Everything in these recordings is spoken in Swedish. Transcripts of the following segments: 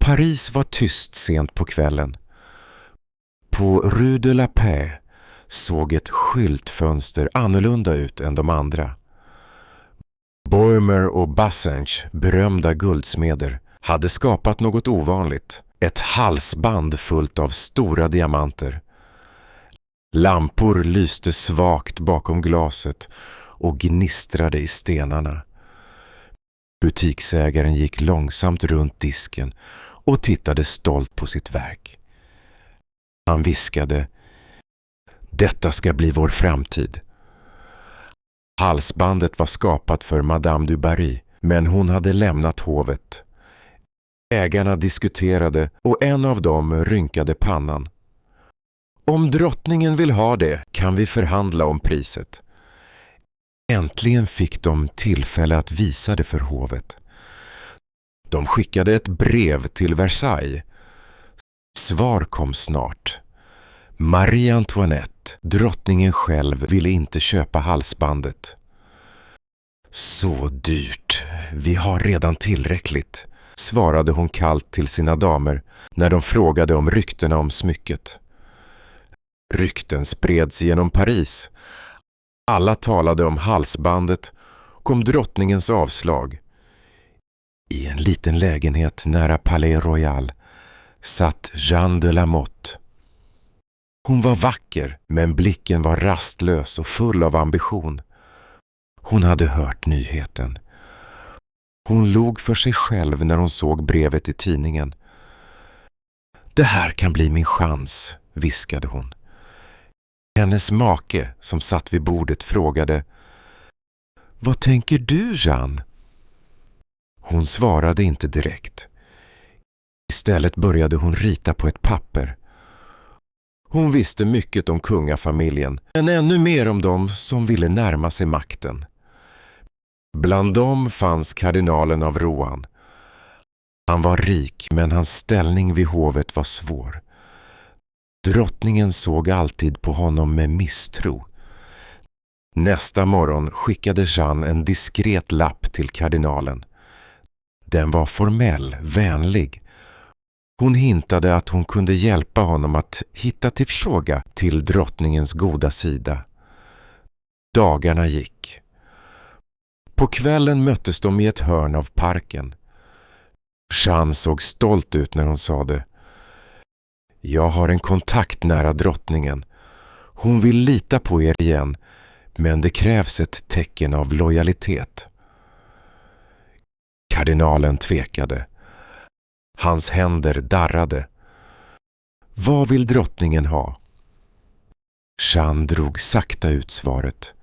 Paris var tyst sent på kvällen. På Rue de la Paix såg ett skyltfönster annorlunda ut än de andra. Boehmer och Bassange, berömda guldsmeder, hade skapat något ovanligt. Ett halsband fullt av stora diamanter. Lampor lyste svagt bakom glaset och gnistrade i stenarna. Butiksägaren gick långsamt runt disken och tittade stolt på sitt verk. Han viskade: "Detta ska bli vår framtid." Halsbandet var skapat för Madame du Barry, men hon hade lämnat hovet. Ägarna diskuterade och en av dem rynkade pannan. "Om drottningen vill ha det kan vi förhandla om priset." Äntligen fick de tillfälle att visa det för hovet. De skickade ett brev till Versailles. Svar kom snart. Marie Antoinette, drottningen själv, ville inte köpa halsbandet. "Så dyrt, vi har redan tillräckligt", svarade hon kallt till sina damer när de frågade om ryktena om smycket. Rykten spreds genom Paris. Alla talade om halsbandet och om drottningens avslag. I en liten lägenhet nära Palais Royal satt Jeanne de la Motte. Hon var vacker, men blicken var rastlös och full av ambition. Hon hade hört nyheten. Hon log för sig själv när hon såg brevet i tidningen. "Det här kan bli min chans", viskade hon. Hennes make, som satt vid bordet, frågade: "Vad tänker du, Jeanne?" Hon svarade inte direkt. Istället började hon rita på ett papper. Hon visste mycket om kungafamiljen, men ännu mer om dem som ville närma sig makten. Bland dem fanns kardinalen av Rohan. Han var rik, men hans ställning vid hovet var svår. Drottningen såg alltid på honom med misstro. Nästa morgon skickade Jeanne en diskret lapp till kardinalen. Den var formell, vänlig. Hon hintade att hon kunde hjälpa honom att hitta tillfråga till drottningens goda sida. Dagarna gick. På kvällen möttes de i ett hörn av parken. Jeanne såg stolt ut när hon sa det. "Jag har en kontakt nära drottningen. Hon vill lita på er igen, men det krävs ett tecken av lojalitet." Kardinalen tvekade. Hans händer darrade. "Vad vill drottningen ha?" Jeanne drog sakta ut svaret.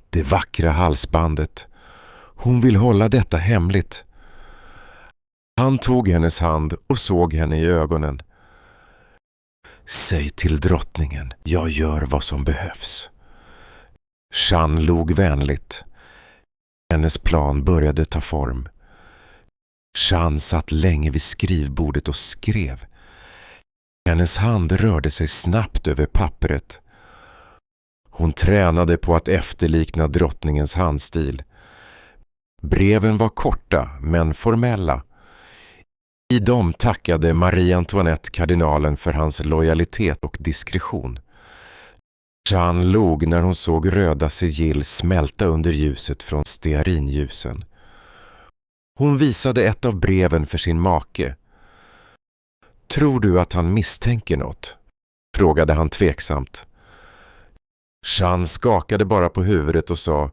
"Det vackra halsbandet. Hon vill hålla detta hemligt." Han tog hennes hand och såg henne i ögonen. "Säg till drottningen, jag gör vad som behövs." Jeanne log vänligt. Hennes plan började ta form. Jeanne satt länge vid skrivbordet och skrev. Hennes hand rörde sig snabbt över pappret. Hon tränade på att efterlikna drottningens handstil. Breven var korta men formella. I dem tackade Marie Antoinette kardinalen för hans lojalitet och diskretion. Jeanne log när hon såg röda sigill smälta under ljuset från stearinljusen. Hon visade ett av breven för sin make. "Tror du att han misstänker något?" frågade han tveksamt. Jeanne skakade bara på huvudet och sa: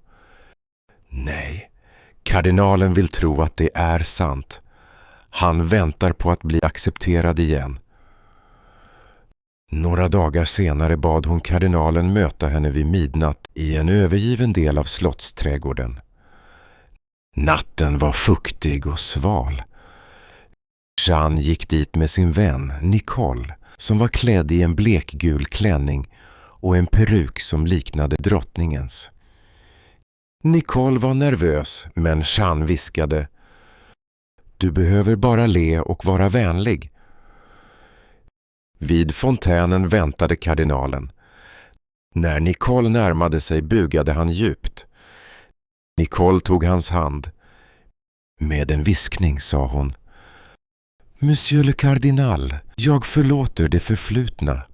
"Nej, kardinalen vill tro att det är sant. Han väntar på att bli accepterad igen." Några dagar senare bad hon kardinalen möta henne vid midnatt i en övergiven del av slottsträdgården. Natten var fuktig och sval. Jeanne gick dit med sin vän Nicole, som var klädd i en blekgul klänning och en peruk som liknade drottningens. Nicole var nervös, men Jeanne viskade: "Du behöver bara le och vara vänlig." Vid fontänen väntade kardinalen. När Nicole närmade sig bugade han djupt. Nicole tog hans hand. Med en viskning sa hon: Monsieur le Cardinal, jag förlåter det förflutna.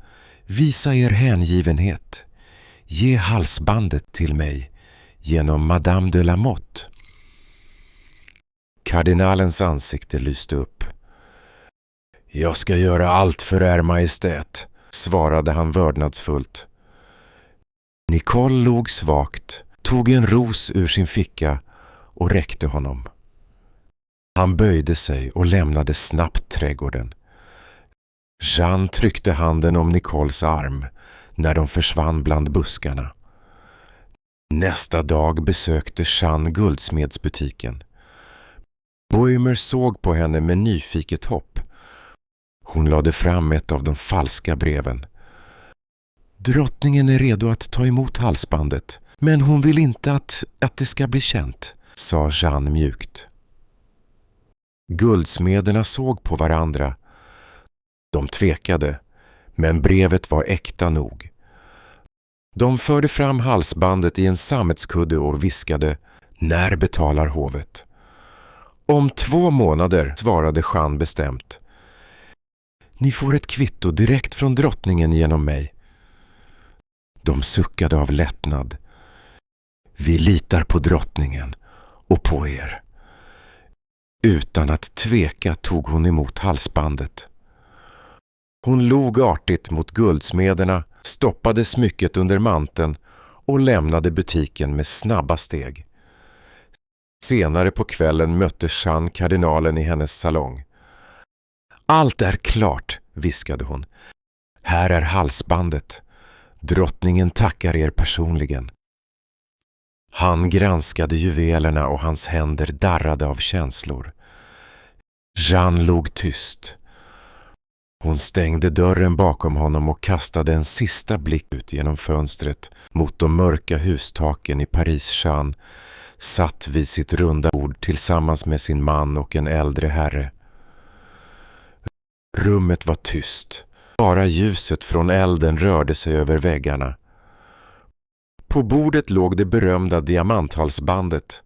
Visa er hängivenhet. Ge halsbandet till mig genom Madame de la Motte. Kardinalens ansikte lyste upp. Jag ska göra allt för er majestät, svarade han vördnadsfullt. Nicole log svagt, tog en ros ur sin ficka och räckte honom. Han böjde sig och lämnade snabbt trädgården. Jeanne tryckte handen om Nicoles arm när de försvann bland buskarna. Nästa dag besökte Jeanne guldsmedsbutiken. Boimer såg på henne med nyfiket hopp. Hon lade fram ett av de falska breven. Drottningen är redo att ta emot halsbandet, men hon vill inte att det ska bli känt, sa Jeanne mjukt. Guldsmederna såg på varandra. De tvekade, men brevet var äkta nog. De förde fram halsbandet i en sammetskudde och viskade: när betalar hovet? Om 2 månader, svarade Jeanne bestämt. Ni får ett kvitto direkt från drottningen genom mig. De suckade av lättnad. Vi litar på drottningen och på er. Utan att tveka tog hon emot halsbandet. Hon log artigt mot guldsmederna, stoppade smycket under manteln och lämnade butiken med snabba steg. Senare på kvällen mötte Jeanne kardinalen i hennes salong. Allt är klart, viskade hon. Här är halsbandet. Drottningen tackar er personligen. Han granskade juvelerna och hans händer darrade av känslor. Jeanne log tyst. Hon stängde dörren bakom honom och kastade en sista blick ut genom fönstret mot de mörka hustaken i Paris. Jeanne satt vid sitt runda bord tillsammans med sin man och en äldre herre. Rummet var tyst. Bara ljuset från elden rörde sig över väggarna. På bordet låg det berömda diamanthalsbandet.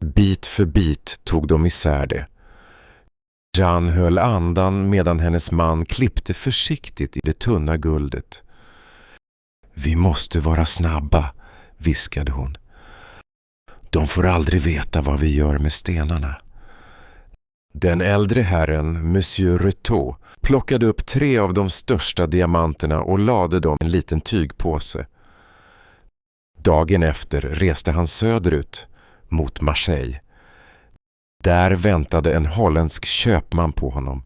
Bit för bit tog de isär det. Jeanne höll andan medan hennes man klippte försiktigt i det tunna guldet. Vi måste vara snabba, viskade hon. De får aldrig veta vad vi gör med stenarna. Den äldre herren, Monsieur Retot, plockade upp 3 av de största diamanterna och lade dem i en liten tygpåse. Dagen efter reste han söderut, mot Marseille. Där väntade en holländsk köpman på honom.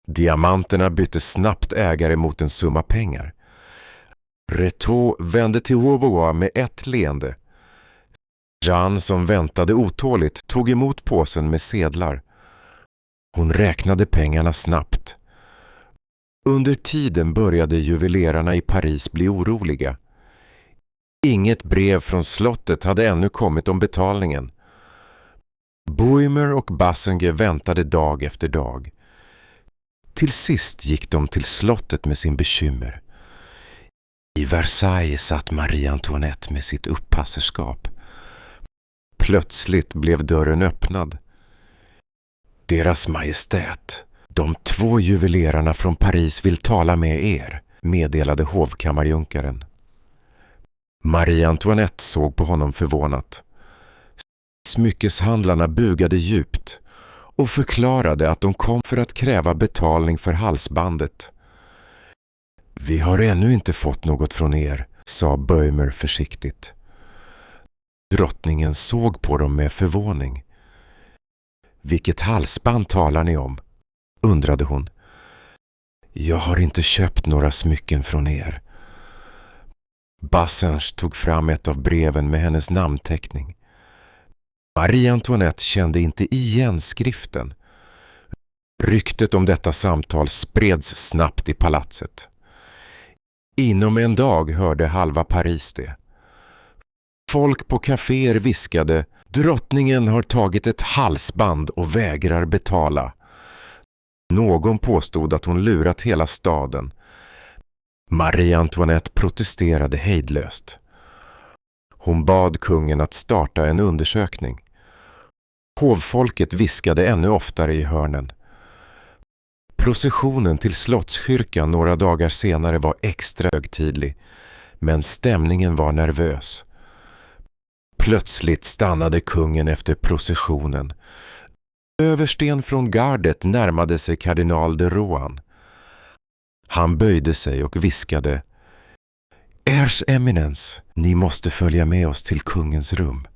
Diamanterna bytte snabbt ägare mot en summa pengar. Retot vände till Roubaix med ett leende. Jeanne, som väntade otåligt, tog emot påsen med sedlar. Hon räknade pengarna snabbt. Under tiden började juvelerarna i Paris bli oroliga. Inget brev från slottet hade ännu kommit om betalningen. Boimer och Bassenger väntade dag efter dag. Till sist gick de till slottet med sin bekymmer. I Versailles satt Marie Antoinette med sitt uppasserskap. Plötsligt blev dörren öppnad. Deras majestät, de 2 juvelerarna från Paris vill tala med er, meddelade hovkammarjunkaren. Marie Antoinette såg på honom förvånat. Smyckeshandlarna bugade djupt och förklarade att de kom för att kräva betalning för halsbandet. Vi har ännu inte fått något från er, sa Boimer försiktigt. Drottningen såg på dem med förvåning. Vilket halsband talar ni om? Undrade hon. Jag har inte köpt några smycken från er. Bassenger tog fram ett av breven med hennes namnteckning. Marie Antoinette kände inte igen skriften. Ryktet om detta samtal spreds snabbt i palatset. Inom en dag hörde halva Paris det. Folk på kaféer viskade: drottningen har tagit ett halsband och vägrar betala. Någon påstod att hon lurat hela staden. Marie Antoinette protesterade hejdlöst. Hon bad kungen att starta en undersökning. Hovfolket viskade ännu oftare i hörnen. Processionen till Slottskyrkan några dagar senare var extra högtidlig, men stämningen var nervös. Plötsligt stannade kungen efter processionen. Översten från gardet närmade sig kardinal de Rohan. Han böjde sig och viskade: Ers eminens, ni måste följa med oss till kungens rum.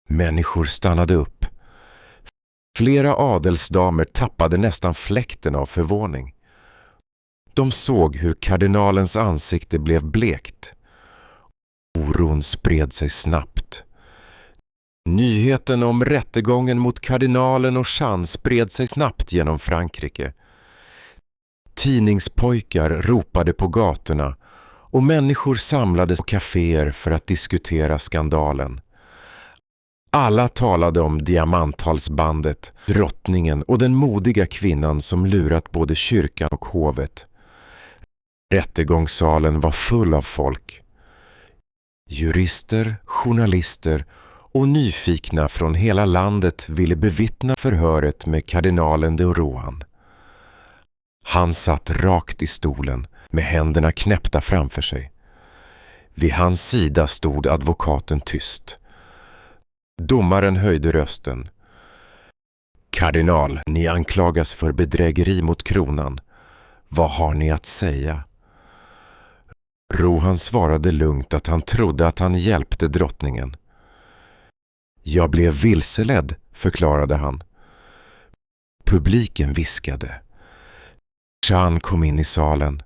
Människor stannade upp. Flera adelsdamer tappade nästan fläkten av förvåning. De såg hur kardinalens ansikte blev blekt. Oron spred sig snabbt. Nyheten om rättegången mot kardinalen och Jeanne spred sig snabbt genom Frankrike. Tidningspojkar ropade på gatorna och människor samlades på kaféer för att diskutera skandalen. Alla talade om diamanthalsbandet, drottningen och den modiga kvinnan som lurat både kyrkan och hovet. Rättegångssalen var full av folk. Jurister, journalister och nyfikna från hela landet ville bevittna förhöret med kardinalen de Rohan. Han satt rakt i stolen med händerna knäppta framför sig. Vid hans sida stod advokaten tyst. Domaren höjde rösten. Kardinal, ni anklagas för bedrägeri mot kronan. Vad har ni att säga? Rohan svarade lugnt att han trodde att han hjälpte drottningen. Jag blev vilseledd, förklarade han. Publiken viskade. Jeanne kom in i salen.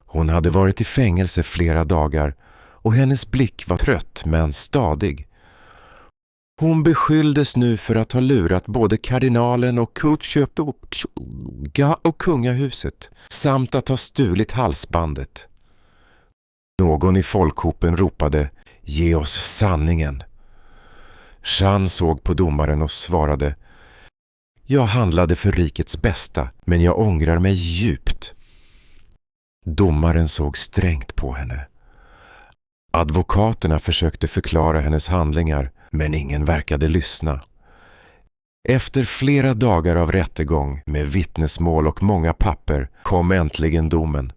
Hon hade varit i fängelse flera dagar och hennes blick var trött men stadig. Hon beskylldes nu för att ha lurat både kardinalen och kungahuset samt att ha stulit halsbandet. Någon i folkhopen ropade: Ge oss sanningen. Jeanne såg på domaren och svarade: Jag handlade för rikets bästa, men jag ångrar mig djupt. Domaren såg strängt på henne. Advokaterna försökte förklara hennes handlingar, men ingen verkade lyssna. Efter flera dagar av rättegång med vittnesmål och många papper kom äntligen domen.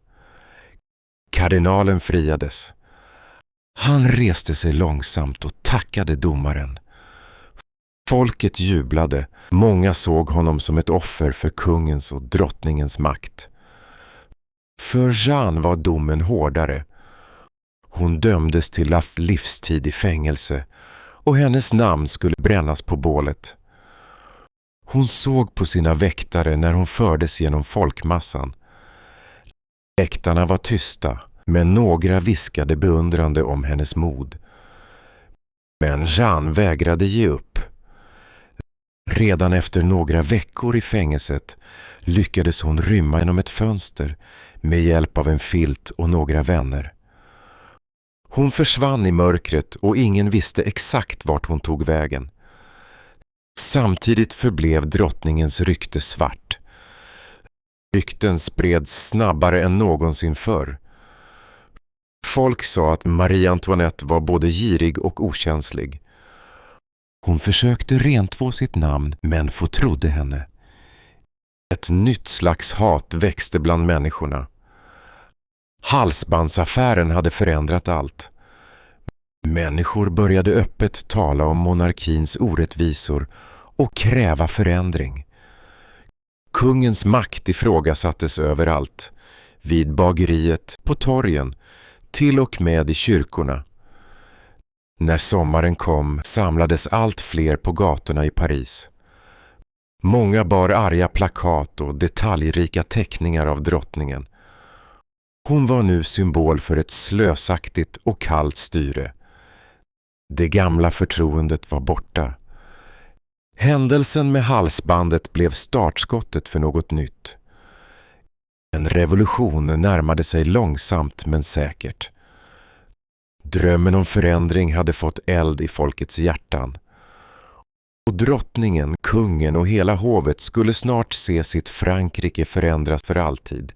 Kardinalen friades. Han reste sig långsamt och tackade domaren. Folket jublade. Många såg honom som ett offer för kungens och drottningens makt. För Jeanne var domen hårdare. Hon dömdes till livstid i fängelse och hennes namn skulle brännas på bålet. Hon såg på sina väktare när hon fördes genom folkmassan. Väktarna var tysta, men några viskade beundrande om hennes mod. Men Jeanne vägrade ge upp. Redan efter några veckor i fängelset lyckades hon rymma genom ett fönster med hjälp av en filt och några vänner. Hon försvann i mörkret och ingen visste exakt vart hon tog vägen. Samtidigt förblev drottningens rykte svart. Rykten spreds snabbare än någonsin förr. Folk sa att Marie Antoinette var både girig och okänslig. Hon försökte rentvå sitt namn, men få trodde henne. Ett nytt slags hat växte bland människorna. Halsbandsaffären hade förändrat allt. Människor började öppet tala om monarkins orättvisor och kräva förändring. Kungens makt ifrågasattes överallt, vid bageriet, på torgen, till och med i kyrkorna. När sommaren kom samlades allt fler på gatorna i Paris. Många bar arga plakat och detaljrika teckningar av drottningen. Hon var nu symbol för ett slösaktigt och kallt styre. Det gamla förtroendet var borta. Händelsen med halsbandet blev startskottet för något nytt. En revolution närmade sig långsamt men säkert. Drömmen om förändring hade fått eld i folkets hjärtan. Och drottningen, kungen och hela hovet skulle snart se sitt Frankrike förändras för alltid.